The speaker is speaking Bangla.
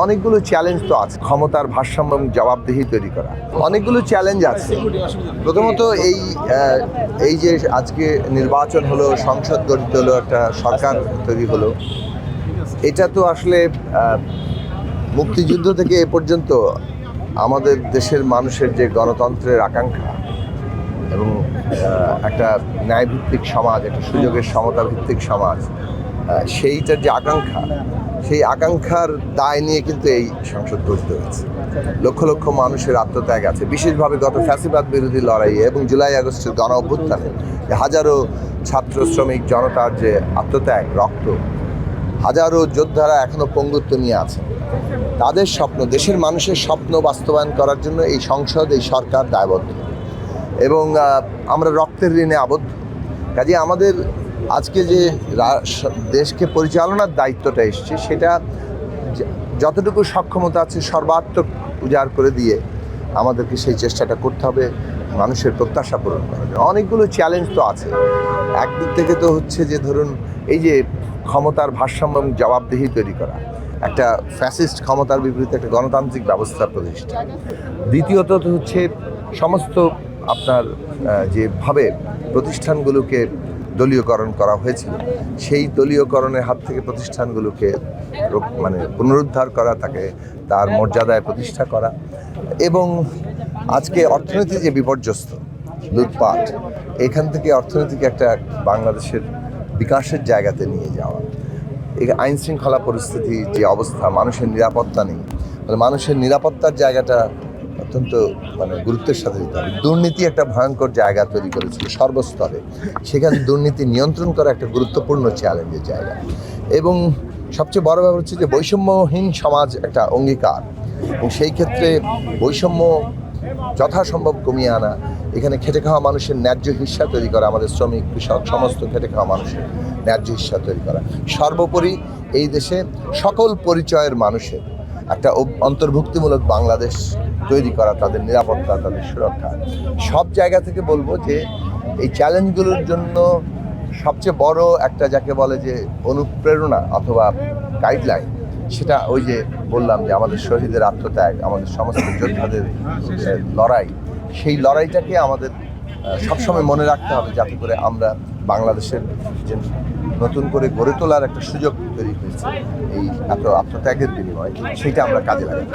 অনেকগুলো চ্যালেঞ্জ তো আছে, ক্ষমতার ভারসাম্য এবং জবাবদিহি তৈরি করা অনেকগুলো চ্যালেঞ্জ আছে। প্রথমত এই যে আজকে নির্বাচন হলো, সংসদ গঠিত হলো, একটা সরকার তৈরি হলো, এটা তো আসলে মুক্তিযুদ্ধ থেকে এ পর্যন্ত আমাদের দেশের মানুষের যে গণতন্ত্রের আকাঙ্ক্ষা এবং একটা ন্যায়ভিত্তিক সমাজ, একটা সুযোগের সমতা ভিত্তিক সমাজ, সেইটার যে আকাঙ্ক্ষা, সেই আকাঙ্ক্ষার দায় নিয়ে কিন্তু এই সংসদ গঠিত হয়েছে। লক্ষ লক্ষ মানুষের আত্মত্যাগ আছে, বিশেষভাবে গত ফ্যাসিবাদ বিরোধী লড়াইয়ে এবং জুলাই আগস্টের গণ অভ্যুত্থানে হাজারো ছাত্র শ্রমিক জনতার যে আত্মত্যাগ, রক্ত, হাজারো যোদ্ধারা এখনো পঙ্গুত্ব নিয়ে আছেন। তাদের স্বপ্ন, দেশের মানুষের স্বপ্ন বাস্তবায়ন করার জন্য এই সংসদ, এই সরকার দায়বদ্ধ এবং আমরা রক্তের ঋণে আবদ্ধ। কাজে আমাদের আজকে যে দেশকে পরিচালনার দায়িত্বটা এসছে, সেটা যতটুকু সক্ষমতা আছে সর্বাত্মক উজাড় করে দিয়ে আমাদেরকে সেই চেষ্টাটা করতে হবে মানুষের প্রত্যাশা পূরণ করার জন্য। অনেকগুলো চ্যালেঞ্জ তো আছে। একদিক থেকে তো হচ্ছে যে ধরুন এই যে ক্ষমতার ভারসাম্য এবং জবাবদিহি তৈরি করা, একটা ফ্যাসিস্ট ক্ষমতার বিপরীতে একটা গণতান্ত্রিক ব্যবস্থা প্রতিষ্ঠা। দ্বিতীয়ত হচ্ছে সমস্ত আপনার যেভাবে প্রতিষ্ঠানগুলোকে দলীয়করণ করা হয়েছিল, সেই দলীয়করণের হাত থেকে প্রতিষ্ঠানগুলোকে মানে পুনরুদ্ধার করা, তাকে তার মর্যাদায় প্রতিষ্ঠা করা এবং আজকে অর্থনীতি যে বিপর্যস্ত, লুটপাট, এখান থেকে অর্থনীতিকে একটা বাংলাদেশের বিকাশের জায়গাতে নিয়ে যাওয়া। এই আইন শৃঙ্খলা পরিস্থিতি যে অবস্থা, মানুষের নিরাপত্তা নেই, মানুষের নিরাপত্তার জায়গাটা অত্যন্ত গুরুত্বের সাথে দিতে হবে। দুর্নীতি একটা ভয়ঙ্কর জায়গা তৈরি করেছিল সর্বস্তরে, সেখানে দুর্নীতি নিয়ন্ত্রণ করা একটা গুরুত্বপূর্ণ চ্যালেঞ্জের জায়গা। এবং সবচেয়ে বড় ব্যাপার হচ্ছে যে বৈষম্যহীন সমাজ একটা অঙ্গীকার, এবং সেই ক্ষেত্রে বৈষম্য যথাসম্ভব কমিয়ে আনা, এখানে খেটে খাওয়া মানুষের ন্যায্য হিস্সা তৈরি করা, আমাদের শ্রমিক, কৃষক, সমস্ত খেটে খাওয়া মানুষের ন্যায্য হিস্সা তৈরি করা, সর্বোপরি এই দেশে সকল পরিচয়ের মানুষের একটা অন্তর্ভুক্তিমূলক বাংলাদেশ তৈরি করা, তাদের নিরাপত্তা, তাদের সুরক্ষা। সব জায়গা থেকে বলবো যে এই চ্যালেঞ্জগুলোর জন্য সবচেয়ে বড় একটা যাকে বলে যে অনুপ্রেরণা অথবা গাইডলাইন, সেটা ওই যে বললাম যে আমাদের শহীদের আত্মত্যাগ, আমাদের সমস্ত যোদ্ধাদের লড়াই, সেই লড়াইটাকে আমাদের সবসময় মনে রাখতে হবে, যাতে করে আমরা বাংলাদেশের যে নতুন করে গড়ে তোলার একটা সুযোগ তৈরি হয়েছে এই এত আত্মত্যাগের বিনিময়ে, সেইটা আমরা কাজে লাগাই।